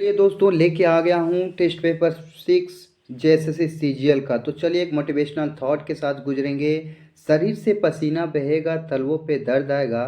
चलिए दोस्तों, लेके आ गया हूँ टेस्ट पेपर 6 जेएसएससी सीजीएल का। तो चलिए एक मोटिवेशनल थॉट के साथ गुजरेंगे। शरीर से पसीना बहेगा, तलवों पे दर्द आएगा।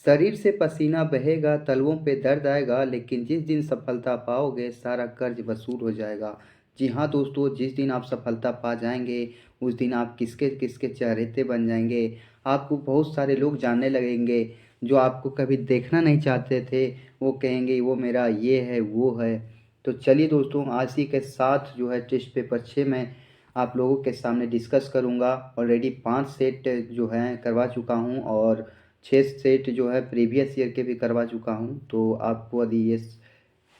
शरीर से पसीना बहेगा, तलवों पे दर्द आएगा, लेकिन जिस दिन सफलता पाओगे सारा कर्ज वसूल हो जाएगा। जी हाँ दोस्तों, जिस दिन आप सफलता पा जाएंगे उस दिन आप किसके किसके चहेते बन जाएंगे। आपको बहुत सारे लोग जानने लगेंगे जो आपको कभी देखना नहीं चाहते थे। वो कहेंगे वो मेरा ये है वो है। तो चलिए दोस्तों, आज ही के साथ जो है टेस्ट पेपर 6 में आप लोगों के सामने डिस्कस करूंगा। ऑलरेडी 5 सेट जो है करवा चुका हूं और 6 सेट जो है प्रीवियस ईयर के भी करवा चुका हूं। तो आपको यदि ये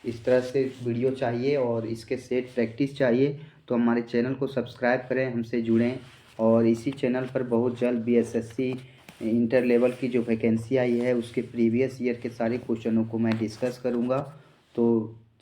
इस तरह से वीडियो चाहिए और इसके सेट प्रैक्टिस चाहिए तो हमारे चैनल को सब्सक्राइब करें, हमसे जुड़ें। और इसी चैनल पर बहुत जल्द बीएसएससी इंटर लेवल की जो वैकेंसी आई है उसके प्रीवियस ईयर के सारे क्वेश्चनों को मैं डिस्कस करूंगा। तो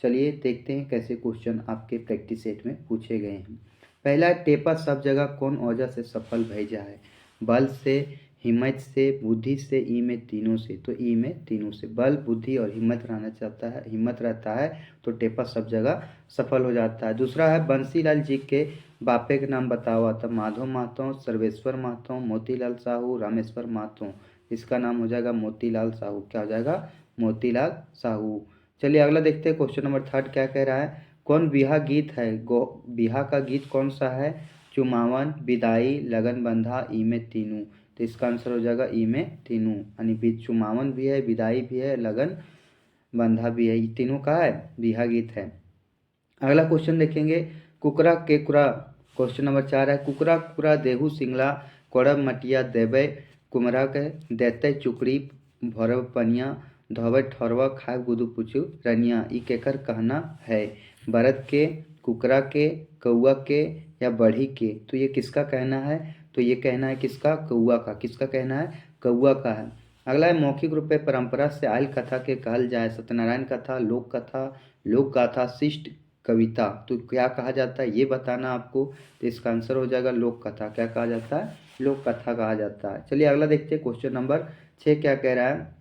चलिए देखते हैं कैसे क्वेश्चन आपके प्रैक्टिस सेट में पूछे गए हैं। पहला, टेपा सब जगह कौन औजा से सफल भेजा है? बल से, हिम्मत से, बुद्धि से, ई में तीनों से। तो ई में तीनों से बल, बुद्धि और हिम्मत रहना चाहता है, हिम्मत रहता है तो टेपा सब जगह सफल हो जाता है। दूसरा है, बंसीलाल जी के बापे के नाम बताओ। तो माधव महतो, सर्वेश्वर महतो, मोतीलाल साहू, रामेश्वर महतो। इसका नाम हो जाएगा मोतीलाल साहू। क्या हो जाएगा? मोतीलाल साहू। चलिए अगला देखते हैं। क्वेश्चन नंबर 3 क्या कह रहा है? कौन बिहा गीत है? बिहा का गीत कौन सा है? चुमावन, विदाई, लगन बंधा, ई में तीनों। तो इसका आंसर हो जाएगा ई में तीनों। यानी चुमावन भी है, विदाई भी है, लगन बंधा भी है। ये तीनों का है बिहा गीत है। अगला क्वेश्चन देखेंगे। कुकरा केकुरा। क्वेश्चन नंबर 4 है, कुकरा कुकरा देहू सिंगला, कोड़ब मटिया देवे कुमरा के देते चुकड़ी भरब पनिया, धोवे ठोरवा खाए गुदु पुचू रनिया। ई केकर कहना है? बरद के, कुकरा के, कौआ के या बढ़ी के? तो ये किसका कहना है? तो ये कहना है किसका? कौआ का। किसका कहना है? कौआ का है। अगला है, मौखिक रूप में परंपरा से आयल कथा के कहल जाए। सत्यनारायण कथा, लोक कथा, लोक गाथा, शिष्ट कविता। तो क्या कहा जाता है ये बताना आपको। तो इसका आंसर हो जाएगा लोक कथा। क्या कहा जाता है? लोक कथा कहा जाता है। चलिए अगला देखते हैं। क्वेश्चन नंबर 6 क्या कह रहा है?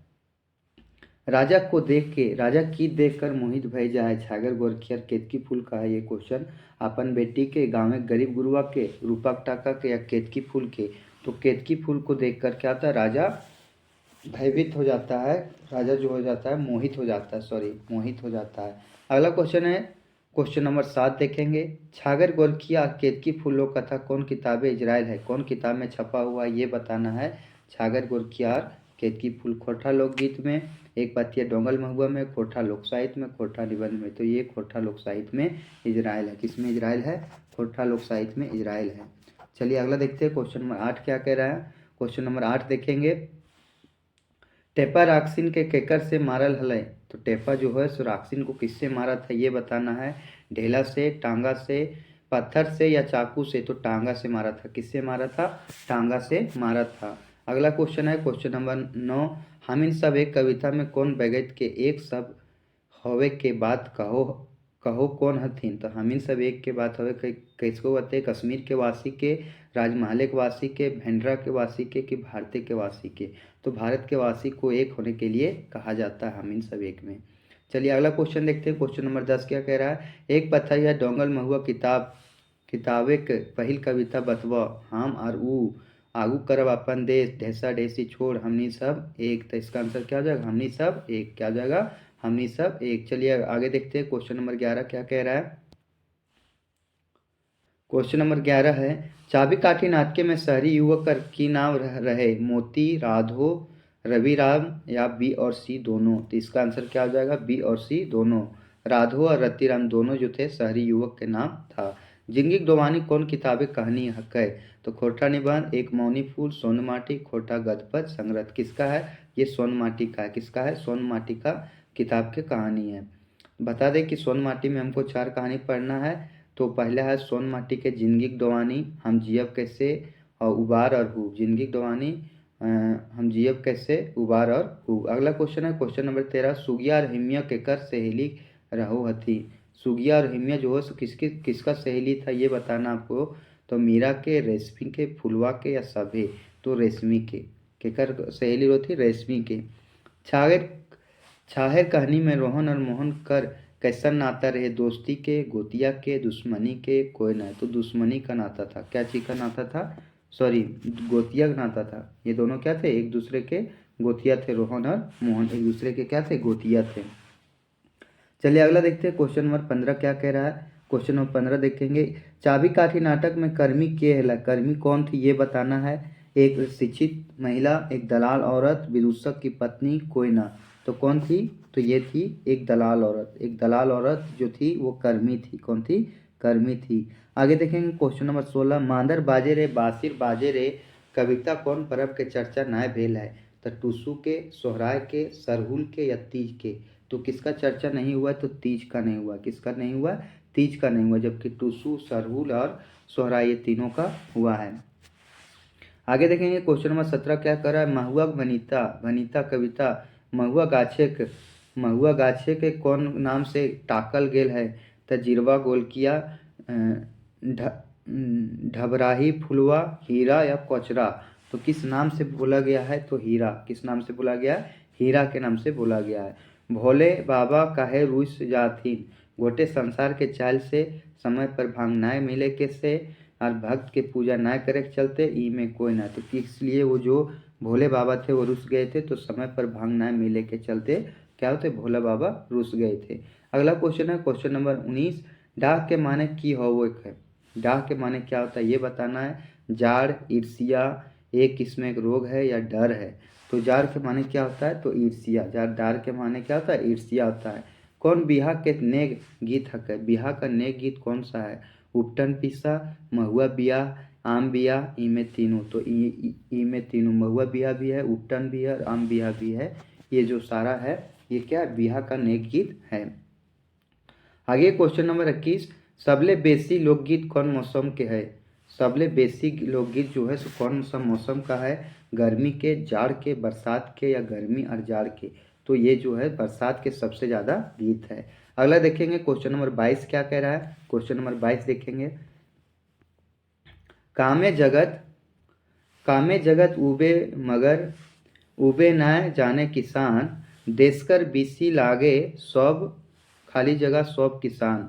राजा को देख के, राजा की देख कर मोहित भय जाए। छागर गोरखियर केतकी फूल का है ये क्वेश्चन। अपन बेटी के, गाँव में गरीब गुरुआ के, रूपक टाका के या केतकी फूल के? तो केतकी फूल को देख कर क्या होता है? राजा भयभीत हो जाता है। राजा जो हो जाता है मोहित हो जाता है, सॉरी मोहित हो जाता है। अगला क्वेश्चन है, क्वेश्चन नंबर 7 देखेंगे। छागर गोरखिया केतकी फूलों कथा कौन किताब इजराइल है? कौन किताब में छपा हुआ ये बताना है। छागर गोरखिया केतकी फूल खोरठा लोकगीत में, एक पतिया डोंगल महुआ में, खोरठा लोक साहित्य में, खोरठा निबंध में। तो ये खोरठा लोक साहित्य में इजराइल है। किसमें इजराइल है? खोरठा लोक साहित्य में इजराइल है। चलिए अगला देखते हैं। क्वेश्चन नंबर 8 क्या कह रहा है? क्वेश्चन नंबर 8 देखेंगे। टेपा राक्सिन के केकर से मारल हलय? तो टेपा जो है सो राक्सिन को किससे मारा था ये बताना है। ढेला से, टांगा से, पत्थर से या चाकू से? तो टांगा से मारा था। किससे मारा था? टांगा से मारा था। अगला क्वेश्चन है, क्वेश्चन नंबर 9। हम इन सब एक कविता में कौन बैगत के एक सब होवे के बात कहो कहो कौन हथिन? तो हम इन सब एक के बात हवे किसको बताए? कश्मीर के वासी के, राजमहल के वासी के, भेंडरा के वासी के कि भारतीय के वासी के? तो भारत के वासी को एक होने के लिए कहा जाता है हम इन सब एक में। चलिए अगला क्वेश्चन देखते हैं। क्वेश्चन नंबर 10 क्या कह रहा है? एक पथरिया डोंगल महुआ किताबे के पहिल कविता बतवा। हम और ऊ आगू करब अपन देश, ढेसा ढेसी छोड़ हमनी सब एक। तो इसका आंसर क्या हो जाएगा? हमनी सब एक। क्या हो जाएगा? हमनी सब एक। चलिए आगे देखते हैं। क्वेश्चन नंबर 11 क्या कह रहा है? क्वेश्चन नंबर 11 है, चाबी काठी नाटक में शहरी युवक की नाम रहे? मोती, राधो, रविराम या बी और सी दोनों? तो इसका आंसर क्या हो जाएगा? बी और सी दोनों। राधो और रतिराम दोनों जो थे शहरी युवक के नाम था। जिंगिक दोवानी कौन किताबें कहानी हक है? तो खोटा निबंध, एक मौनी फूल, सोन माटी, खोटा गदपद संग्रह। किसका है? ये सोन माटी का है। किसका है? सोन माटी का किताब की कहानी है। बता दें कि सोन माटी में हमको 4 कहानी पढ़ना है। तो पहला है सोन माटी के जिंदगी दवानी, हम जियब कैसे और उबार और हु। जिंदगी दवानी, हम जियब कैसे, उबार और हु। अगला क्वेश्चन है, क्वेश्चन नंबर 13। सुगिया और हिमिया केकर सहेली रहो हथी? सुगिया और हिमिया जो है किसका सहेली था ये बताना आपको। तो मीरा के, रेशमी के, फुलवा के या सभे? तो रेशमी के। केकर सहेली होती? रेशमी के। छागर छाहेर कहानी में रोहन और मोहन कर कैसन नाता रहे दोस्ती के, गोतिया के, दुश्मनी के, कोई ना। तो दुश्मनी का नाता था। क्या चीज़ का नाता था? सॉरी, गोतिया का नाता था। ये दोनों क्या थे? एक दूसरे के गोतिया थे। रोहन और मोहन एक दूसरे के क्या थे? गोतिया थे। चलिए अगला देखते हैं। क्वेश्चन नंबर 15 क्या कह रहा है? क्वेश्चन नंबर 15 देखेंगे। चाबी काठी नाटक में कर्मी के है? कर्मी कौन थी ये बताना है। एक शिक्षित महिला, एक दलाल औरत, विदूषक की पत्नी, कोई ना। तो कौन थी? तो ये थी एक दलाल औरत। एक दलाल औरत जो थी वो कर्मी थी। कौन थी? कर्मी थी। आगे देखेंगे क्वेश्चन नंबर 16। मांदर बाजे रे बासिर बाजे रे कविता कौन पर्व के चर्चा नाय भेल है? तो टुसु के, सोहराय के, सरहुल के या तीज के। तो किसका चर्चा नहीं हुआ? तो तीज का नहीं हुआ। किसका नहीं हुआ? तीज का नहीं हुआ। जबकि टुसु, सरहुल और सोहराय ये तीनों का हुआ है। आगे देखेंगे क्वेश्चन नंबर 17 क्या कर रहा है। महुआ वनिता, वनिता कविता महुआ गाछे के कौन नाम से टाकल गेल है? तो जिरवा गोलकिया, ढबराही फुलवा, हीरा या कोचरा। तो किस नाम से बोला गया है? तो हीरा। किस नाम से बोला गया है? हीरा के नाम से बोला गया है। भोले बाबा काहे रुस जाथिन? गोटे संसार के चाल से, समय पर भांग नाय मिले के से, और भक्त के पूजा ना करे के चलते ई में कोई ना। तो इसलिए वो जो भोले बाबा थे वो रुस गए थे। तो समय पर भांग ना मिले के चलते क्या होते? भोला बाबा रुस गए थे। अगला क्वेश्चन है क्वेश्चन नंबर 19। डाह के माने की हो है? डाह के माने क्या होता है ये बताना है। जाड़, ईर्ष्या, एक किस्म एक रोग है या डर है? तो जाड़ के माने क्या होता है? तो ईर्ष्या। डार के माने क्या होता है? ईर्ष्या होता है। कौन बिहा के नेग गीत है? बिहा का नेग गीत कौन सा है? उपटन पिसा, महुआ बियाह, आम बियाह, ई में तीनों। तो ई में तीनों, महुआ बियाह भी है, उपटन भी है और आम बियाह भी है। ये जो सारा है ये क्या है? बियाह का नेक गीत है। आगे क्वेश्चन नंबर 21। सबले बेसी लोकगीत कौन मौसम के है? सबले बेसी लोकगीत जो है सो कौन सा मौसम का है? गर्मी के, जाड़ के, बरसात के या गर्मी और जाड़ के? तो ये जो है बरसात के सबसे ज़्यादा गीत है। अगला देखेंगे क्वेश्चन नंबर 22 क्या कह रहा है। क्वेश्चन नंबर 22 देखेंगे। कामे जगत उबे मगर उबे न जाने किसान, देशकर बीसी लागे सब, खाली जगह सब किसान।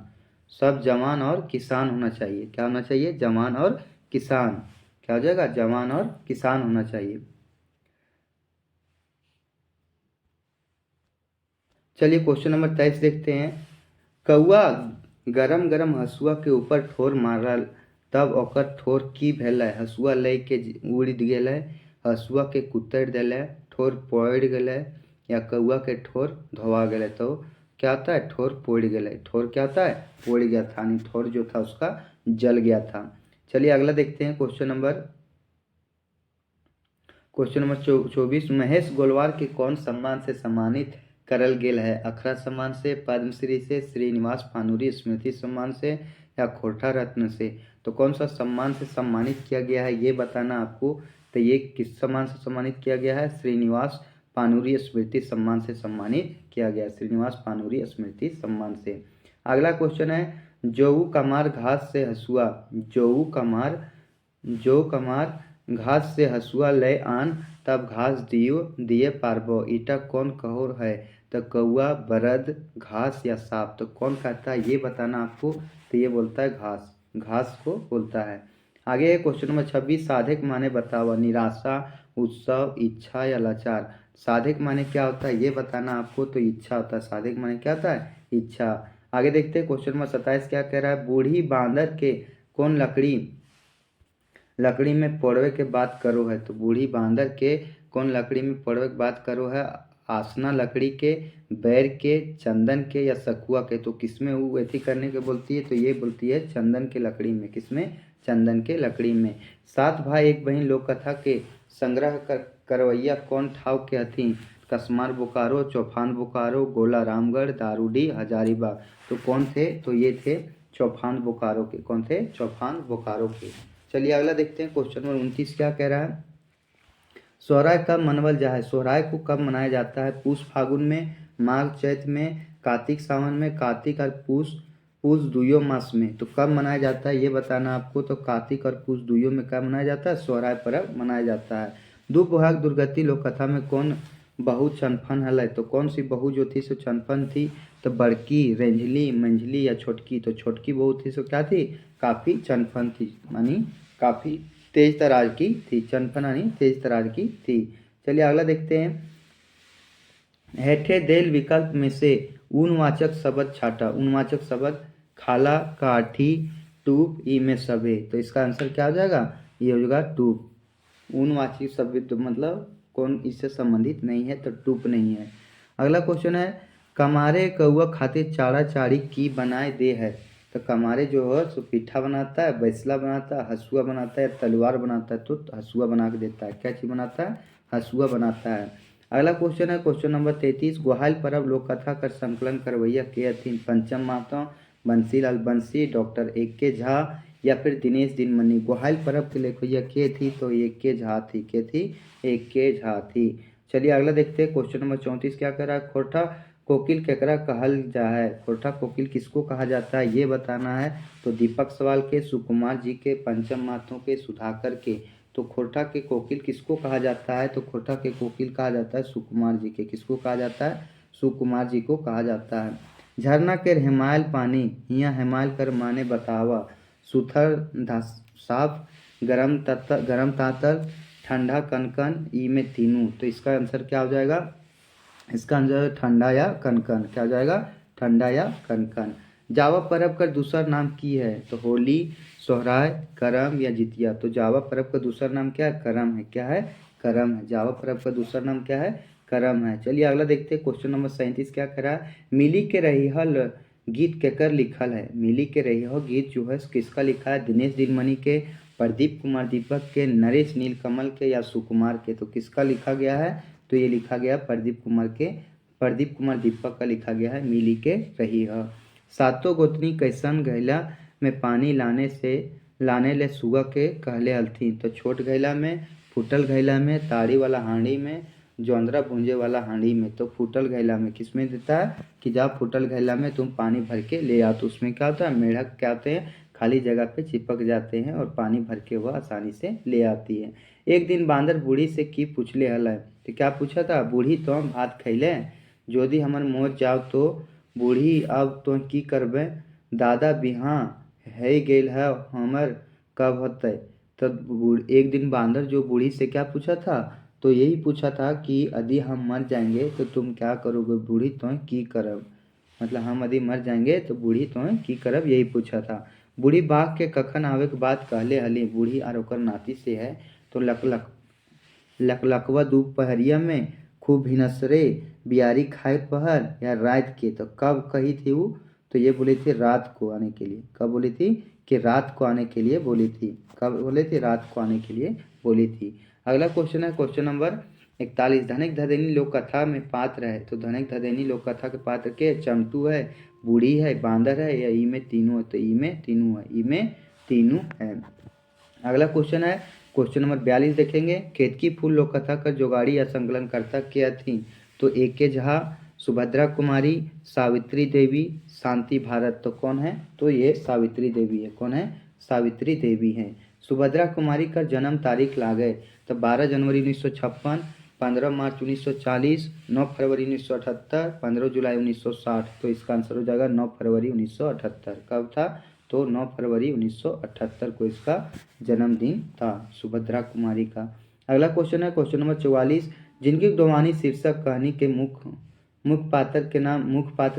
सब जवान और किसान होना चाहिए। क्या होना चाहिए? जवान और किसान। क्या हो जाएगा? जवान और किसान होना चाहिए। चलिए क्वेश्चन नंबर 23 देखते हैं। कौआ गरम गरम हसुआ के ऊपर ठोर मारल, तब ओकर ठोर की भेलै? हसुआ लय के उड़ गेलै, हसुआ के कुतर देलै, ठोर पड़ गेलै या कौआ के ठोर धोवा गेलै? तो क्या होता है? ठोर पोड़ गेलै। ठोर क्या होता है? पोड़ गया था, यानी ठोर जो था उसका जल गया था। चलिए अगला देखते हैं क्वेश्चन नंबर 24। महेश गोलवार के कौन सम्मान से सम्मानित करल गेल है? अखरा सम्मान से, पद्मश्री से, श्रीनिवास पानूरी स्मृति सम्मान से या खोरठा रत्न से? तो कौन सा सम्मान से सम्मानित किया गया है ये बताना आपको। तो ये किस सम्मान से सम्मानित किया गया है? श्रीनिवास पानूरी स्मृति सम्मान से सम्मानित किया गया। श्रीनिवास पानूरी स्मृति सम्मान से। अगला क्वेश्चन है। जौ कमार घास से हसुआ, जो कमार घास से हसुआ लय आन, तब घास दिए पारबो, ईटा कौन कहो है? तो कौआ, बरद, घास या सांप? तो कौन कहता है ये बताना आपको। तो ये बोलता है घास, घास को बोलता है। आगे है क्वेश्चन नंबर 26। साधक माने बताओ। निराशा, उत्सव, इच्छा या लाचार? साधक माने क्या होता है ये बताना आपको। तो इच्छा होता है। साधक माने क्या होता है? इच्छा। आगे देखते हैं क्वेश्चन नंबर 27 क्या कह रहा है। बूढ़ी बांदर के कौन लकड़ी में पड़वे के बात करो है? तो बूढ़ी बांदर के कौन लकड़ी में पड़वे के बात करो है? आसना लकड़ी के, बैर के, चंदन के या सखुआ के? तो किसमें वो एथी करने के बोलती है? तो ये बोलती है चंदन के लकड़ी में। किसमें? चंदन के लकड़ी में। 7 भाई एक बहन लोक कथा के संग्रह करवैया कौन ठाव के हथिन? कसमार बोकारो, चौफान बोकारो, गोला रामगढ़, दारूडी, हजारीबाग? तो कौन थे? तो ये थे चौफान बोकारो के। कौन थे? चौफान बोकारो के। चलिए अगला देखते हैं क्वेश्चन नंबर 29 क्या कह रहा है। सोहराय कब मनावल जाए? सोहराय को कब मनाया जाता है? पूस फागुन में, माघ चैत में, कार्तिक सावन में, कार्तिक और पूस दुइयों मास में? तो कब मनाया जाता है ये बताना आपको। तो कार्तिक और पूस दुइयों में कब मनाया जाता है? सोहराय पर्व मनाया जाता है। दो बोहाग दुर्गति लोक कथा में कौन बहु चनफन हल, तो कौन सी बहु जो थी सो चनफन थी, तो बड़की, रेंजली, मंझली या छोटकी, तो छोटकी बहू थी सो क्या थी, काफ़ी चनफन थी, मानी काफ़ी तेज तरार की थी, चनफन यानी तेज तरार की थी। चलिए अगला देखते हैं। हेठे देल विकल्प में से ऊनवाचक शब्द छाटा। ऊनवाचक शब्द खाला, काठी, टूप, ई में सबे, तो इसका आंसर क्या हो जाएगा, ये हो जाएगा टूप। ऊनवाची शब्द तो मतलब कौन इससे संबंधित नहीं है, तो टूप नहीं है। अगला क्वेश्चन है, कमारे कौआ खातिर चारा चारी की बनाए दे है, तो कमारे जो है सो पीठा बनाता है, बैसला बनाता है, हसुआ बनाता है, तलवार बनाता है, तो हसुआ बना के देता है। क्या चीज़ बनाता है, हसुआ बनाता है। अगला क्वेश्चन है क्वेश्चन नंबर 33, ग्वाल परब लोक कथा कर संकलन करवैया के अथीन, पंचम माता, बंसीलाल बंसी, डॉक्टर ए के झा या फिर दिनेश दिनमणि। ग्वाल परब के लेखैया के थी, तो ए के झा थी, के थी, ए के झा थी। चलिए अगला देखते हैं क्वेश्चन नंबर 34 क्या कह रहा है, खोरठा कोकिल केकरा कहल जा है। खोरठा कोकिल किसको कहा जाता है ये बताना है, तो दीपक सवाल के, सुकुमार जी के, पंचम माथों के, सुधाकर के। तो खोरठा के कोकिल किसको कहा जाता है, तो खोरठा के कोकिल कहा जाता है सुकुमार जी के। किसको कहा जाता है, सुकुमार जी को कहा जाता है। झरना के हेमायल पानी, हिया हेमायल कर माने बतावा, सुथर साफ, गरम तातर, ठंडा कनकन, ई में तीनों, तो इसका आंसर क्या हो जाएगा, इसका आंसर ठंडा या कनकन। क्या हो जाएगा, ठंडा या कनकन। जावा पर्व का दूसरा नाम की है, तो होली, सोहराय, करम या जितिया। तो जावा पर्व का दूसरा नाम क्या है, करम है। क्या है, करम है। जावा पर्व का दूसरा नाम क्या है, करम है। चलिए अगला देखते हैं क्वेश्चन नंबर 37 क्या कह रहा है, मिली के रहीहल गीत केकर लिखल है। मिली के रहीहल गीत जो है किसका लिखा है, दिनेश दिनमणि के, प्रदीप कुमार दीपक के, नरेश नीलकमल के या सुकुमार के। तो किसका लिखा गया है, तो ये लिखा गया प्रदीप कुमार दीपक का लिखा गया है, मिली के रही है। सातों गोतनी कैसन घैला में पानी लाने ले सुगा के कहले हलथी, तो छोट घैला में, फूटल घैला में, ताड़ी वाला हांडी में, जोंदरा भूंजे वाला हांडी में। तो फूटल घैला में किस में देता है, कि जब फूटल घैला में तुम पानी भर के ले आओ, तो उसमें क्या होता है, मेढक क्या होते हैं, खाली जगह पे चिपक जाते हैं और पानी भर के वह आसानी से ले आती है। एक दिन बांदर बूढ़ी से की पूछले हल है, तो क्या पूछा था, बूढ़ी तो हम भात खैले, जोदी हमर मोच जाओ तो बूढ़ी अब तो की करबे, दादा बिहाँ है गेल है हमर कब होते। तो एक दिन बांदर जो बूढ़ी से क्या पूछा था, तो यही पूछा था कि यदि हम मर जाएंगे तो तुम क्या करोगे, बूढ़ी तो की करब, मतलब हम यदि मर जाएंगे तो बूढ़ी तो की करब, यही पूछा था। बूढ़ी बाघ के कखन आवे के बाद कहले हली, बूढ़ी और ओकर नाती से है, तो लकलकवा दोपहरिया में खूब भिनसरे बियारी खाए पहर या रात के। तो कब कही थी वो, तो ये बोली थी रात को आने के लिए। कब बोली थी, कि रात को आने के लिए बोली थी। कब बोले थे, रात को आने के लिए बोली थी। अगला क्वेश्चन है क्वेश्चन नंबर 41, धनिक धदेनी लोक कथा में पात्र है। तो धनिक धदेनी लोक कथा के पात्र के, चमटू है, बूढ़ी है, बांदर है या ई में तीनों है। तो ई में तीनों है, ई में तीनों है। अगला क्वेश्चन है क्वेश्चन नंबर 42 देखेंगे, केतकी फूल लोक कथा का जोगाड़ी या संकलन करता क्या थी। तो ए के झा, सुभद्रा कुमारी, सावित्री देवी, शांति भारत। तो कौन है, तो ये सावित्री देवी है। कौन है, सावित्री देवी है। सुभद्रा कुमारी का जन्म तारीख लागे, तो 12 जनवरी 1956, 15 मार्च 1940, 9 फरवरी 1978, 15 जुलाई 1960। तो इसका आंसर हो जाएगा 9 फरवरी 1978। कब था, तो 9 फरवरी 1978 को इसका जन्मदिन था सुभद्रा कुमारी का। अगला क्वेश्चन है क्वेश्चन नंबर 44, जिनकी डोवानी शीर्षक कहानी के मुख्य पात्र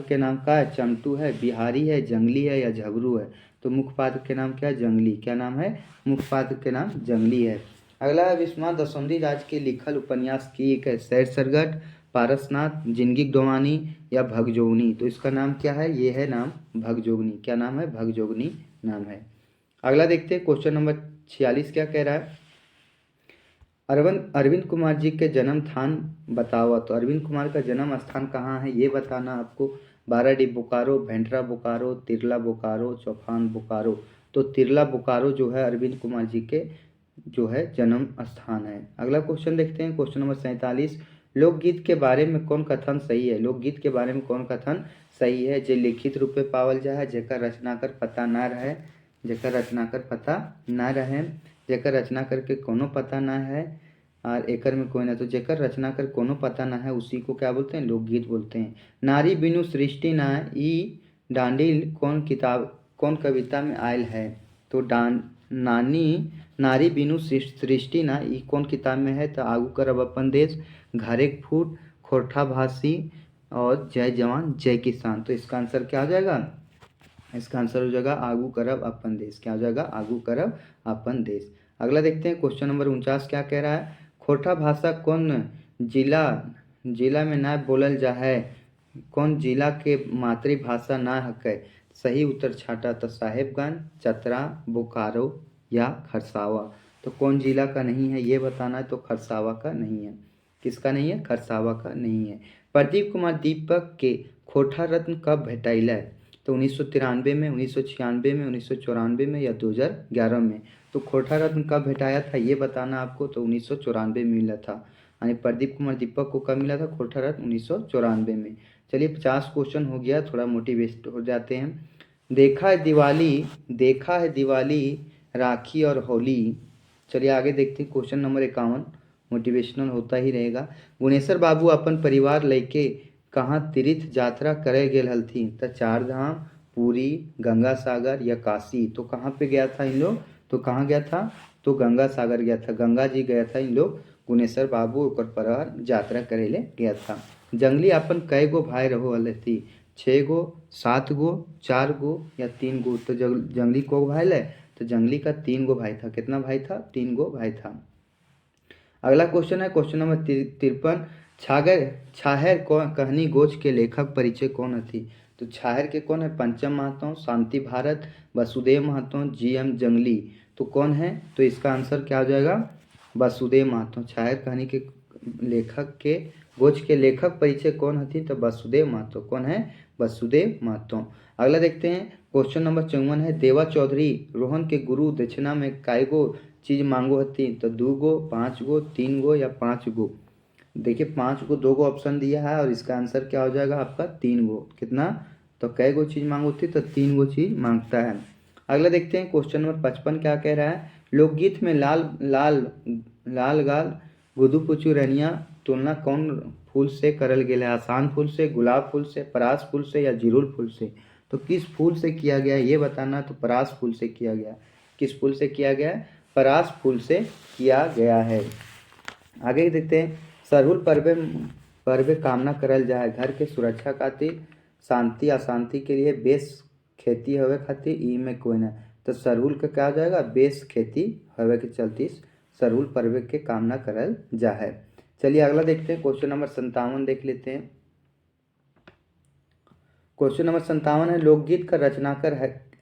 के नाम का है, चमटू है, बिहारी है, जंगली है या झगरू है। तो मुख्य पात्र के नाम क्या है, जंगली। क्या नाम है, मुख्य पात्र के नाम जंगली है। अगला है विश्वनाथ दशोंधी राज के लिखल उपन्यास की एक है, सैर सरगट, पारसनाथ, जिंदगी डोवानी या भगजोगनी। तो इसका नाम क्या है, ये है नाम भगजोगनी। क्या नाम है, भगजोगनी नाम है। अगला देखते हैं क्वेश्चन नंबर 46 क्या कह रहा है, अरविंद कुमार जी के जन्म स्थान बताओ। तो अरविंद कुमार का जन्म स्थान कहाँ है ये बताना आपको। बाराडीह बोकारो, भेंटरा बोकारो, तिरला बोकारो, चौफान बोकारो। तो तिरला बोकारो जो है अरविंद कुमार जी के जो है जन्म स्थान है। अगला क्वेश्चन देखते हैं क्वेश्चन नंबर 47, लोकगीत के बारे में कौन कथन सही है। लोकगीत के बारे में कौन कथन सही है, जे लिखित रूप में पावल जाए, जेकर रचनाकर पता ना रहे, जेकर रचनाकर पता ना रहे, जेकर रचना करके कोनो पता ना है, और एकर में कोई ना, तो जेकर रचना कर कोनो पता ना है उसी को क्या बोलते हैं, लोकगीत बोलते हैं। नारी बिनु सृष्टि ना ई डांडिल कौन कविता में आयल है, तो नारी बिनु सृष्टि ना ई कौन किताब में है, तो आगू करब अपन देश, घर एक फूट, खोरठा भासी और जय जवान जय किसान। तो इसका आंसर क्या हो जाएगा, इसका आंसर हो जाएगा आगू करब अपन देश। क्या हो जाएगा, आगू करब अपन देश। अगला देखते हैं क्वेश्चन नंबर 49 क्या कह रहा है, खोरठा भाषा कौन जिला में ना बोलल जा है, कौन जिला के मातृभाषा ना हकै। सही उत्तर छाटा, तो साहेबगंज, चतरा, बोकारो या खरसावा। तो कौन जिला का नहीं है ये बताना है, तो खरसावा का नहीं है। किसका नहीं है, खरसावा का नहीं है। प्रदीप कुमार दीपक के खोटा रत्न कब भेटैल है, तो 1993 में, 1996 में, 1994 में या 2011 में। तो खोटा रत्न कब भेटाया था ये बताना आपको, तो 1994 में मिला था। यानी प्रदीप कुमार दीपक को कब मिला था खोटा रत्न, 1994 में। चलिए 50 क्वेश्चन हो गया, थोड़ा मोटिवेट हो जाते हैं। देखा है दिवाली राखी और होली। चलिए आगे देखते हैं क्वेश्चन नंबर 51, मोटिवेशनल होता ही रहेगा। गुणेश्वर बाबू अपन परिवार लेके कहाँ तीर्थ यात्रा करे गेल हलथिन, तो चार धाम, पुरी, गंगा सागर या काशी। तो कहाँ पे गया था इन लोग, तो कहाँ गया था, तो गंगा सागर गया था, गंगा जी गया था इन लोग। गुणेश्वर बाबू ओकर परिवार यात्रा करे ले गया था। जंगली अपन कई गो भाई रहो हलथी, 6 गो, 7 गो, 4 गो या 3 गो। तो जंगली को भाई ले, तो जंगली का 3 गो भाई था। कितना भाई था, 3 गो भाई था। अगला क्वेश्चन है क्वेश्चन नंबर 53, छाहर कहानी गोच के लेखक परिचय कौन थी। तो छाहर के कौन है, पंचम महतो, शांति भारत, वसुदेव महतो, GM जंगली। तो कौन है, तो इसका आंसर क्या हो जाएगा, वसुदेव महतो। छाहर कहानी के लेखक के गोच के लेखक परिचय कौन थी, तो वसुदेव महतो। कौन है, वसुदेव महतो। अगला देखते हैं क्वेश्चन नंबर 54 है, देवा चौधरी रोहन के गुरु दक्षिणा में कायगो चीज मांगो हती, तो 2 गो, 5 गो, 3 गो या 5 गो। देखिए 5 गो 2 गो ऑप्शन दिया है और इसका आंसर क्या हो जाएगा आपका 3 गो। कितना, तो कै गो चीज मांगो थी, तो 3 गो चीज मांगता है। अगला देखते हैं क्वेश्चन नंबर 55 क्या कह रहा है, लोकगीत में लाल गाल गुदू पुचू रनिया तुलना कौन फूल से करल गेल है, आसान फूल से, गुलाब फूल से, परास फूल से या जिरुल फूल से। तो किस फूल से किया गया ये बताना, तो परास फूल से किया गया। किस फूल से किया गया है, परास फूल से किया गया है। आगे देखते हैं, सरहुल पर्व कामना करल जाए घर के सुरक्षा खातिर, शांति अशांति के लिए, बेस खेती हवे खातिर, ई में कोई ना। तो सरहुल का क्या हो जाएगा, बेस खेती हवे के चलते सरहुल पर्व के कामना करल जाए। चलिए अगला देखते हैं क्वेश्चन नंबर 57 देख लेते हैं। क्वेश्चन नंबर 57 है, लोकगीत का रचनाकार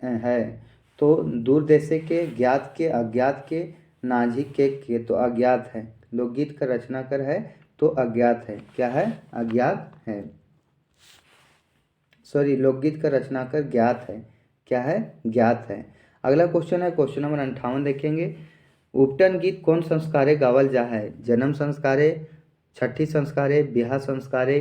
है तो दूर देशे के, ज्ञात के, अज्ञात के, नाझिक के तो अज्ञात है। लोकगीत का रचनाकार है तो अज्ञात है। क्या है, अज्ञात है। सॉरी, लोकगीत का रचनाकार ज्ञात है। क्या है, ज्ञात है। अगला क्वेश्चन है क्वेश्चन नंबर 58 देखेंगे, उपटन गीत कौन संस्कारे गावल जा है, जन्म संस्कारे, छठी संस्कारे, ब्याह संस्कारे,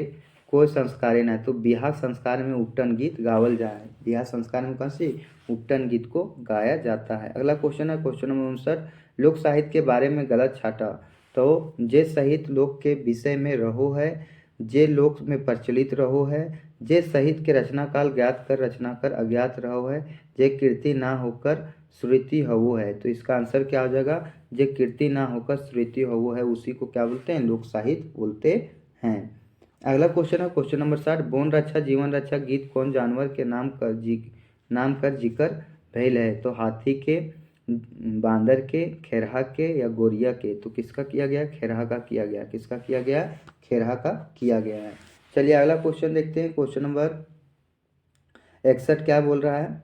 कोई संस्कारे ना। तो ब्याह संस्कार में उपटन गीत गावल जा है। ब्याह संस्कार में कौन सी, उपटन गीत को गाया जाता है। अगला क्वेश्चन है क्वेश्चन नंबर 59, लोक साहित्य के बारे में गलत छाटा। तो जे साहित्य लोक के विषय में रहो है, जे लोक में प्रचलित रहो है, जे साहित्य के रचना काल ज्ञात कर रचनाकार अज्ञात रहो है, जे कीर्ति ना होकर श्रुति हवो है। तो इसका आंसर क्या हो जाएगा, जे कीर्ति ना होकर श्रुति हवो है उसी को क्या बोलते हैं, लोक साहित्य बोलते हैं। अगला क्वेश्चन है क्वेश्चन नंबर 60, बोन रक्षा जीवन रक्षा गीत कौन जानवर के नाम कर जिक्र भइल है। तो हाथी के, बांदर के, खेरहा के या गोरिया के। तो किसका किया गया, खेरहा का किया गया। किसका किया गया, खेरहा का किया गया है। चलिए अगला क्वेश्चन देखते हैं क्वेश्चन नंबर 61 क्या बोल रहा है,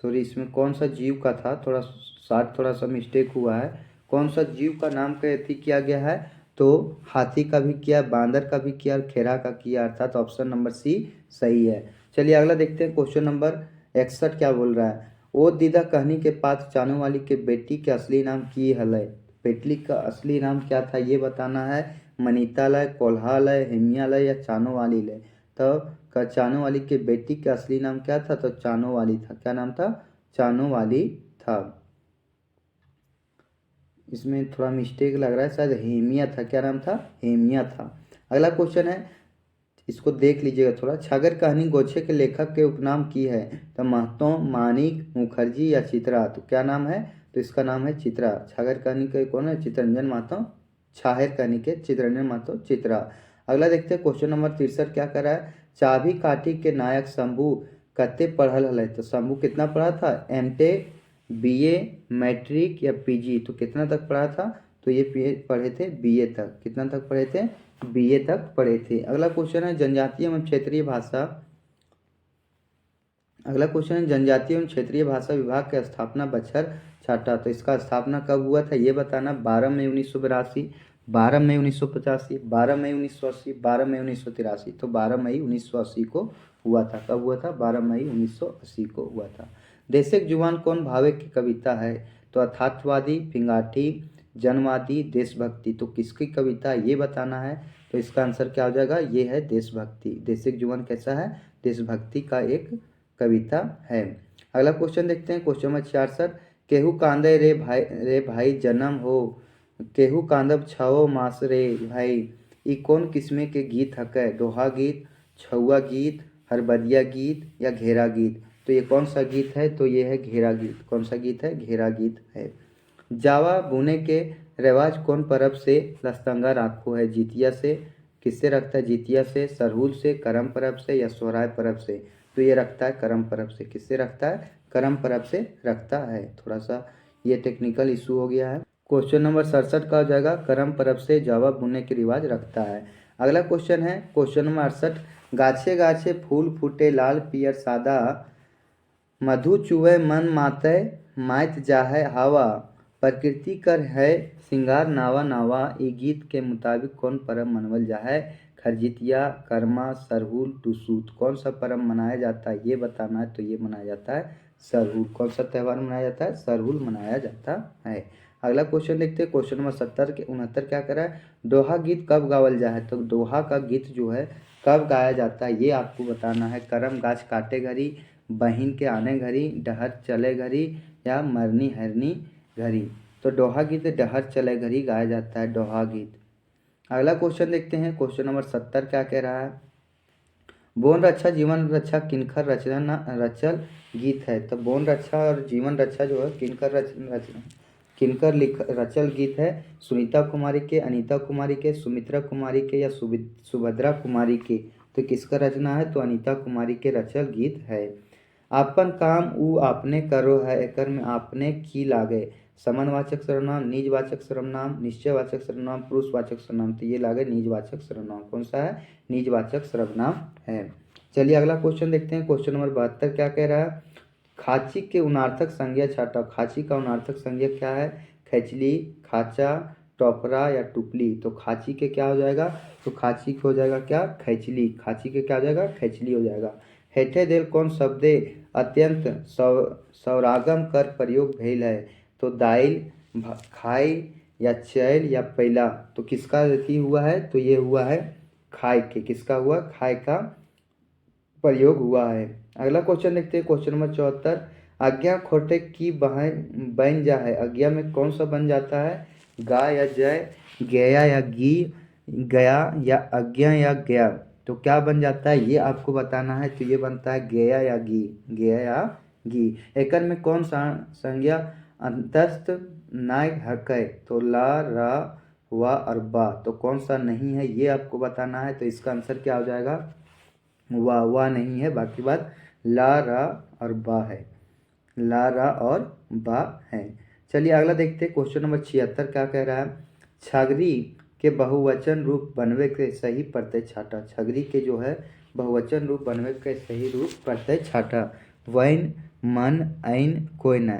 सॉरी इसमें कौन सा जीव का था, थोड़ा सा मिस्टेक हुआ है। कौन सा जीव का नाम का यति किया गया है, तो हाथी का भी किया, बांदर का भी किया और खेरा का किया, अर्थात ऑप्शन नंबर सी सही है। चलिए अगला देखते हैं क्वेश्चन नंबर 61 क्या बोल रहा है, ओ दीदा कहनी के पात्र चानू वाली के बेटी के असली नाम की हलय। बेटली का असली नाम क्या था ये बताना है, मनीता लय, कोल्हा लय, हेमिया लय या चानो वाली लय। तो चानो वाली के बेटी का असली नाम क्या था, तो चानो वाली था। क्या नाम था, चानो वाली था। इसमें थोड़ा मिस्टेक लग रहा है, शायद हेमिया था। क्या नाम था? हेमिया था। अगला क्वेश्चन है, इसको देख लीजिएगा थोड़ा। छागर कहानी गोछे के लेखक के उपनाम की है? तो महतो, मानिक, मुखर्जी या चित्रा? तो क्या नाम है? तो इसका नाम है चित्रा। छागर कहानी के कौन है? चित्तरंजन महतो। छाहर कहानी के चित्तरंजन महतो, चित्रा। अगला देखते हैं क्वेश्चन नंबर 63 क्या कर रहा है। चाबी काठी के नायक शंभू कते पढ़ल हल? तो शंभू कितना पढ़ा था? एमटेक, बीए, मैट्रिक या पीजी? तो कितना तक पढ़ा था? तो ये पढ़े थे बीए तक। कितना तक पढ़े थे? बीए तक पढ़े थे। अगला क्वेश्चन है जनजातीय एवं क्षेत्रीय भाषा। अगला क्वेश्चन है जनजातीय एवं क्षेत्रीय भाषा विभाग की स्थापना बछर छाटा। तो इसका स्थापना कब हुआ था ये बताना। 12 मई 1982, 12 मई 1985, 12 मई 1980, 12 मई 1983। तो 12 मई 1980 को हुआ था। कब हुआ था? 12 मई 1980 को हुआ था। देशक जुबान कौन भावे की कविता है? तो अर्थार्थवादी, पिंगाठी, जनवादी, देशभक्ति? तो किसकी कविता है ये बताना है। तो इसका आंसर क्या हो जाएगा? ये है देशभक्ति। देशक जुबान कैसा है? देशभक्ति का एक कविता है। अगला क्वेश्चन देखते हैं, क्वेश्चन नंबर 66। केहू कांदे रे भाई जन्म हो, केहू कांदब छओ मास रे भाई, ई कौन किस्मे के गीत हकै? दोहा गीत, छुआ गीत, हरबदिया गीत या घेरा गीत? तो ये कौन सा गीत है? तो ये है घेरा गीत। कौन सा गीत है? घेरा गीत है। जावा बुने के रिवाज कौन पर्व से लस्तंगा राखो है? जितिया से? किससे रखता है? जितिया से, सरहुल से, करम पर्व से या सोहराय पर्व से? तो ये रखता है करम पर्व से। किससे रखता है? करम पर्व से रखता है। थोड़ा सा ये टेक्निकल इशू हो गया है। क्वेश्चन नंबर 67 का हो जाएगा करम पर्व से जावा बुनने के रिवाज रखता है। अगला क्वेश्चन है क्वेश्चन नंबर 68। गाछे गाछे फूल फूटे लाल पियर सादा, मधु चुवै मन मातै माइत जाहै हवा, प्रकृति कर है सिंगार नावा नावा, ई गीत के मुताबिक कौन पर्व मनावल जा है? खरजितिया, कर्मा, सरहुल, टुसूत? कौन सा पर्व मनाया जाता है ये बताना है। तो ये मनाया जाता है सरहुल। कौन सा त्यौहार मनाया जाता है? सरहुल मनाया जाता है। अगला क्वेश्चन देखते हैं, क्वेश्चन नंबर 69 क्या कर रहा है। दोहा गीत कब गावल जा है? तो दोहा का गीत जो है कब गाया जाता है ये आपको बताना है। करम गाछ काटे घड़ी, बहिन के आने घड़ी, डहर चले घड़ी या मरनी हरनी घड़ी? तो दोहा गीत डहर चले घड़ी गाया जाता है, दोहा गीत। अगला क्वेश्चन देखते हैं, क्वेश्चन नंबर 70 क्या कह रहा है। बोन रक्षा जीवन रक्षा किनकर रचल गीत है? तो बोन रक्षा और जीवन रक्षा जो है किनकर रचल गीत है? सुनीता कुमारी के, अनीता कुमारी के, सुमित्रा कुमारी के या सुभद्रा कुमारी के? तो किसका रचना है? तो अनीता कुमारी के रचल गीत है। आपन काम ऊ आपने करो है, एकर में आपने की लागे? समानवाचक सर्वनाम, निजवाचक सर्वनाम, निश्चयवाचक सर्वनाम, पुरुषवाचक सर्वनाम? तो ये लागे निजवाचक सर्वनाम। कौन सा है? निजवाचक सर्वनाम है। चलिए अगला क्वेश्चन देखते हैं, क्वेश्चन नंबर 72 क्या कह रहा है। खाची के उनार्थक संज्ञा छाटा। खाची का उनार्थक संज्ञा क्या है? खैचली, खाचा, टोपरा या टुपली? तो खाची के क्या हो जाएगा? तो खाची के हो जाएगा क्या? खैचली। खाची के क्या हो जाएगा? खैचली हो जाएगा। हेठे देल कौन शब्दे अत्यंत सौरागम कर प्रयोग भइल है? तो दाइल, खाई या चैल या पैला? तो किसका की हुआ है? तो ये हुआ है खाई के। किसका हुआ? खाई का प्रयोग हुआ है। अगला क्वेश्चन देखते हैं, क्वेश्चन नंबर 74। आज्ञा खोटे की बन जा है? आज्ञा में कौन सा बन जाता है? गा या जय, गया या गी, गया या आज्ञा या गया? तो क्या बन जाता है ये आपको बताना है। तो ये बनता है गया या गी, गया या गी। एकर में कौन सा संज्ञा अंतस्थ नाय हकै? तो ला, रा, वा और बा? तो कौन सा नहीं है ये आपको बताना है। तो इसका आंसर क्या हो जाएगा? वाह नहीं है, बाकी बात ला, रा और बा है। ला, रा और बा है। चलिए अगला देखते हैं, क्वेश्चन नंबर 76 क्या कह रहा है। छागरी के बहुवचन रूप बनवे के सही प्रत्यय छाटा। छगरी के जो है बहुवचन रूप बनवे के सही रूप प्रत्यय छाटा। वैन, मन, ऐन, कोई न?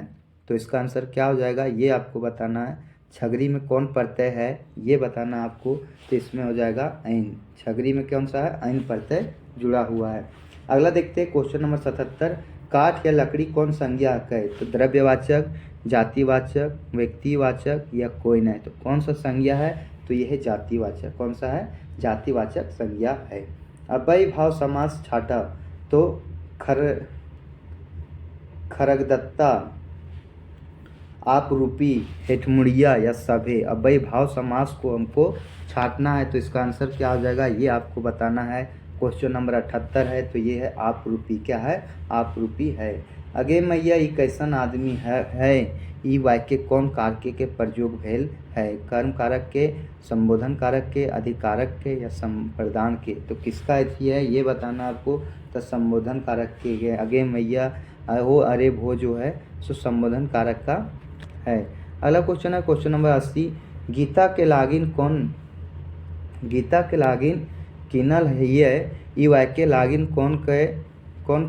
तो इसका आंसर क्या हो जाएगा ये आपको बताना है। छगरी में कौन प्रत्यय है ये बताना आपको। तो इसमें हो जाएगा ऐन। छगरी में कौन सा है? ऐन प्रत्यय जुड़ा हुआ है। अगला देखते हैं, क्वेश्चन नंबर 77। काठ या लकड़ी कौन संज्ञा है? तो द्रव्यवाचक, जातिवाचक, व्यक्तिवाचक या कोई न? तो कौन सा संज्ञा है? तो यह है जातिवाचक। कौन सा है? जातिवाचक संज्ञा है। अव्ययी भाव समास छाटा। तो खरगदत्ता, आप रूपी, हेठमुड़िया या सभे। अब भाई भाव समास को हमको छाटना है, तो इसका आंसर क्या हो जाएगा ये आपको बताना है। क्वेश्चन नंबर 78 है, तो ये है आप रूपी। क्या है? आप रूपी है। अगे मैया ई कैसन आदमी है ई वाक्य कौन कारक के प्रयोग भेल है? कर्म कारक के, संबोधन कारक के, अधिकारक के या संप्रदान के? तो किसका अथी है ये बताना आपको। तो संबोधन कारक के अगे मैया हो अरे भो जो है सो संबोधन कारक का है। अगला क्वेश्चन है क्वेश्चन नंबर 80। गीता के लागिन किनल है ई वाक्य लागिन कौन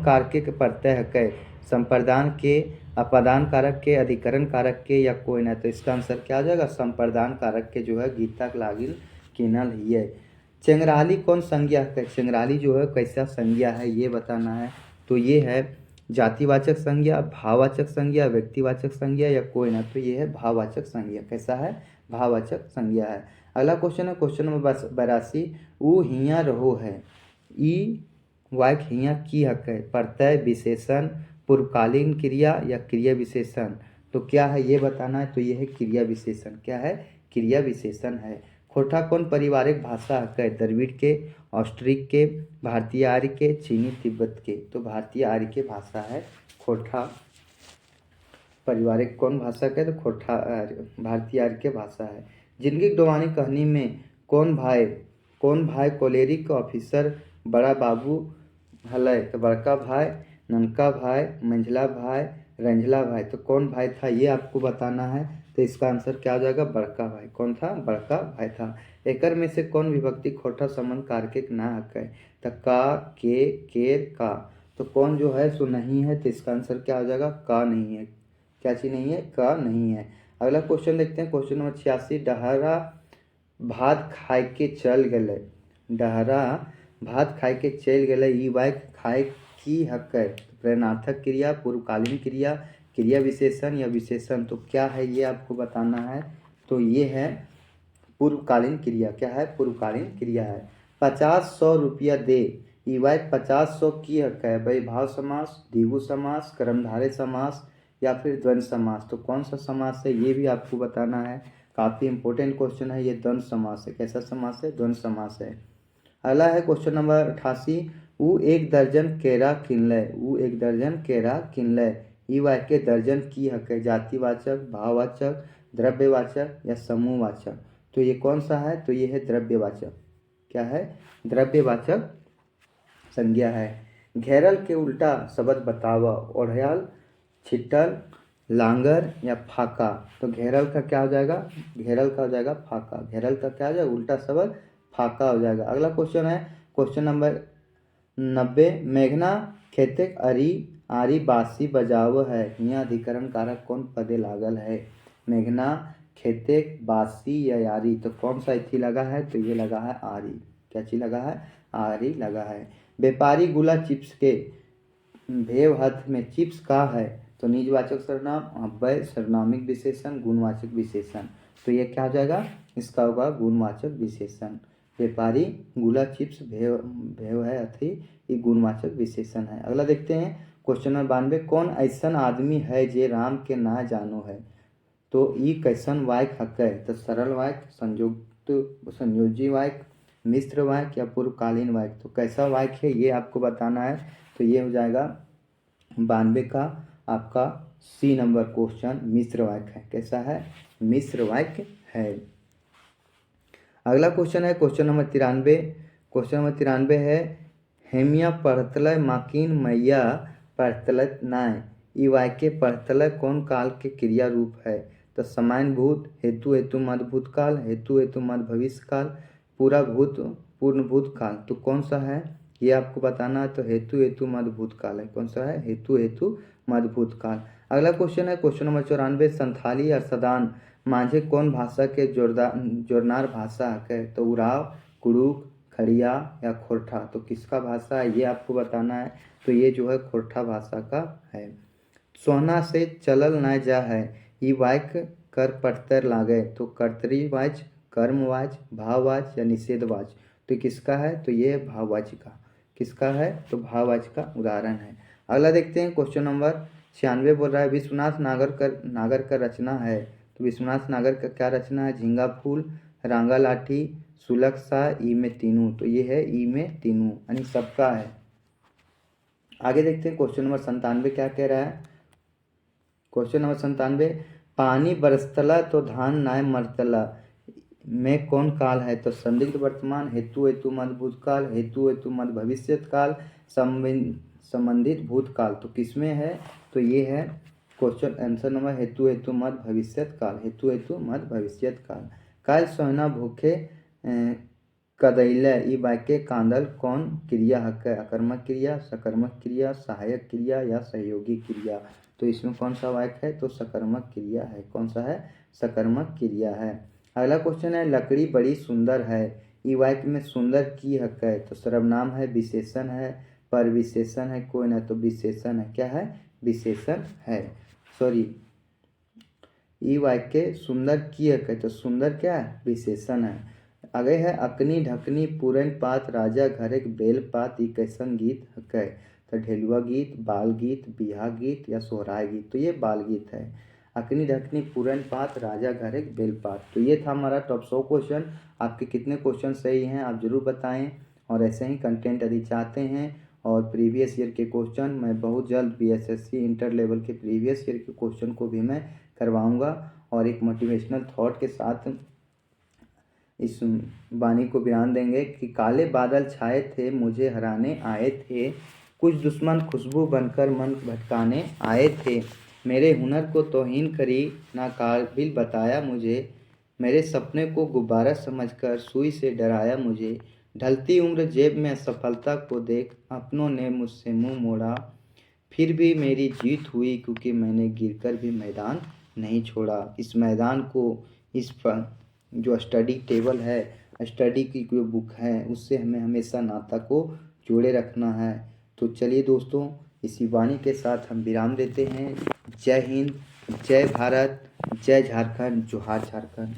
कारक के प्रत्यय है कै? संप्रदान के, अपादान कारक के, अधिकरण कारक के या कोई ना? तो इसका आंसर क्या आ जाएगा? संप्रदान कारक के जो है गीता के लागिन किनल है। चंग्राली कौन संज्ञा है? चंग्राली जो है कैसा संज्ञा है ये बताना है। तो ये है जातिवाचक संज्ञा, भाववाचक संज्ञा, व्यक्तिवाचक संज्ञा या कोई ना? तो ये है भाववाचक संज्ञा। कैसा है? भाववाचक संज्ञा है। अगला क्वेश्चन है क्वेश्चन नंबर 82। ऊ हिया रहो है ई वाक्य हिया की हक है? प्रत्यय, विशेषण, पूर्वकालीन क्रिया या क्रिया विशेषण? तो क्या है ये बताना है। तो ये है क्रिया विशेषण। क्या है? क्रिया विशेषण है। खोटा कौन पारिवारिक भाषा है? द्रविड़ के, ऑस्ट्रिक के, भारतीय आर्य के, चीनी तिब्बत के? तो भारतीय आर्य के भाषा है खोटा। पारिवारिक कौन भाषा के? तो खोटा भारतीय आर्य के भाषा है। जिंदगी डोवानी कहानी में कौन भाई कोलेरिक ऑफिसर बड़ा बाबू हलय? तो बड़का भाई, ननका भाई, मंझला भाई, रंझला भाई? तो कौन भाई था ये आपको बताना है। तो इसका आंसर क्या हो जाएगा? बड़का भाई। कौन था? बड़का भाई था। एकर में से कौन विभक्ति खोटा संबंध कारक ना है? तो का, के, केर, का? तो कौन जो है सो नहीं है। तो इसका आंसर क्या हो जाएगा? का नहीं है। क्या चीज नहीं है? का नहीं है। अगला क्वेश्चन देखते हैं क्वेश्चन नंबर 86। डहरा भात खाए के चल गए। डहरा भात खाए के चल गए ई वाक्य खाए की हक है? प्रेरणार्थक क्रिया, पूर्वकालीन क्रिया, क्रिया विशेषण या विशेषण? तो क्या है ये आपको बताना है। तो ये है पूर्वकालीन क्रिया। क्या है? पूर्वकालीन क्रिया है। 50-100 रुपया दे ई वाक्य 50-100 की हक है? भाई भाव समास, द्विगु समास, कर्मधारय समास या फिर द्वंद्व समास? तो कौन सा समास है ये भी आपको बताना है। काफ़ी इंपॉर्टेंट क्वेश्चन है ये। द्वंद्व समास है। कैसा समास है? द्वंद्व समास है। अगला है क्वेश्चन नंबर 88। ऊ एक दर्जन केरा किनलय। ऊ एक दर्जन केरा किनलय ई वाक्य दर्जन की हक है? जातिवाचक, भाववाचक, द्रव्यवाचक या समूहवाचक? तो ये कौन सा है? तो ये है द्रव्यवाचक। क्या है? द्रव्यवाचक संज्ञा है। घेरल के उल्टा शब्द बतावा। ओढ़याल, छिट्टल, लांगर या फाका? तो घेरल का क्या हो जाएगा? घेरल का हो जाएगा फाका। घेरल का क्या हो जाएगा? उल्टा शब्द फाका हो जाएगा। अगला क्वेश्चन है क्वेश्चन नंबर 90। मेघना खेते आरी बासी बजाव है यहाँ अधिकरण कारक कौन पदे लागल है? मेघना खेते बासी या यारी? तो कौन सा इथी लगा है? तो ये लगा है आरी। क्या चीज लगा है? आरी लगा है। व्यापारी गुला चिप्स के भेव हथ में चिप्स का है? तो निजवाचक सर्वनाम, अव्यय, सर्वनामिक विशेषण, गुणवाचक विशेषण? तो ये क्या हो जाएगा? इसका होगा गुणवाचक विशेषण। व्यापारी गुला चिप्स भेव है अथी ये गुणवाचक विशेषण है। अगला देखते हैं क्वेश्चन नंबर 92। कौन ऐसन आदमी है जे राम के ना जानो है? तो ई कैसन वाक्य हक है? तो सरल वाक्य, संयोजी वाक्य, मिश्र वाक्य या पूर्वकालीन वाक्य? तो कैसा वाक्य है ये आपको बताना है। तो ये हो जाएगा 92 का आपका सी नंबर क्वेश्चन मिश्र वाक्य है। कैसा है? मिश्र वाक्य है। अगला क्वेश्चन है क्वेश्चन नंबर 93। क्वेश्चन नंबर 93 है हेमिया पढ़तलय माकिन मैया पढ़तलत नाय ई वाक्य पढ़तलय कौन काल के क्रिया रूप है? तो सामान्य भूत, हेतु मध्य भूतकाल, हेतु मध्य भविष्य काल, पूरा भूत, पूर्ण भूतकाल? तो कौन सा है ये आपको बताना है। तो हेतु मध्य भूतकाल है। कौन सा है? हेतु मध्य भूतकाल। अगला क्वेश्चन है क्वेश्चन नंबर 94। संथाली और सदान माझे कौन भाषा के जोरनार भाषा है? तो उराव, कुड़ुक, खड़िया या खोरठा? तो किसका भाषा है ये आपको बताना है। तो ये जो है खोरठा भाषा का है। सोना से चलल न जा है ई वाक्य कर पठतर लागे? तो कर्तरीवाच, कर्मवाच, भाववाच या निषेधवाच? तो किसका है? तो ये भाववाची का। किसका है? तो भाववाची का उदाहरण है। अगला देखते हैं क्वेश्चन नंबर 96 बोल रहा है विश्वनाथ नागर का रचना है। तो विश्वनाथ नागर का क्या रचना है? झींगा फूल, रांगा लाठी, सुलग सा, ई में तीनू। तो ये है ई में तीनू, यानी सबका है। आगे देखते हैं क्वेश्चन नंबर 97 क्या कह रहा है। क्वेश्चन नंबर 97, पानी बरसतला तो धान नाय मरतला में कौन काल है? तो संदिग्ध वर्तमान, हेतु हेतु मध्य भूतकाल, हेतु हेतु मध्य भविष्यत काल, संबंधित भूतकाल। तो किसमें है? तो ये है क्वेश्चन आंसर नंबर हेतु हेतु मध्य भविष्यत काल, हेतु हेतु मध्य भविष्यत काल। काल सोहना भूखे कदैले ई वाक्य कांदल कौन क्रिया हक है? अकर्मक क्रिया, सकर्मक क्रिया, सहायक क्रिया या सहयोगी क्रिया। तो इसमें कौन सा वाक्य है? तो सकर्मक क्रिया है। कौन सा है? सकर्मक क्रिया है। अगला क्वेश्चन है लकड़ी बड़ी सुंदर है ई वाक्य में सुंदर की हक है? तो सर्वनाम है, विशेषण है, पर विशेषण है, कोई ना। तो विशेषण है। क्या है? विशेषण है। सॉरी, ई वाक्य सुंदर की हक है। तो सुंदर क्या है? विशेषण है। आगे है अकनी ढकनी पूरन पात राजा घरेक बेल पात ई कैसन गीत हक है? तो ढेलुआ गीत, बाल गीत, बियाह गीत या सोहराय गीत। तो ये बाल गीत है। अकनी ढकनी पूरन पात राजा घरेक बेल पात। तो ये था हमारा टॉप 100 क्वेश्चन। आपके कितने क्वेश्चन सही हैं आप जरूर बताएं। और ऐसे ही कंटेंट यदि चाहते हैं और प्रीवियस ईयर के क्वेश्चन, मैं बहुत जल्द बीएसएससी इंटर लेवल के प्रीवियस ईयर के क्वेश्चन को भी मैं करवाऊंगा। और एक मोटिवेशनल थॉट के साथ इस वाणी को बयान देंगे कि काले बादल छाए थे मुझे हराने आए थे, कुछ दुश्मन खुशबू बनकर मन भटकाने आए थे, मेरे हुनर को तौहीन करी ना काबिल बताया मुझे, मेरे सपने को गुब्बारा समझकर सुई से डराया मुझे, ढलती उम्र जेब में असफलता को देख अपनों ने मुझसे मुंह मोड़ा, फिर भी मेरी जीत हुई क्योंकि मैंने गिरकर भी मैदान नहीं छोड़ा। इस मैदान को, इस पर जो स्टडी टेबल है, स्टडी की जो बुक है, उससे हमें हमेशा नाता को जोड़े रखना है। तो चलिए दोस्तों, इसी वाणी के साथ हम विराम देते हैं। जय हिंद, जय भारत, जय झारखंड, जोहार झारखंड।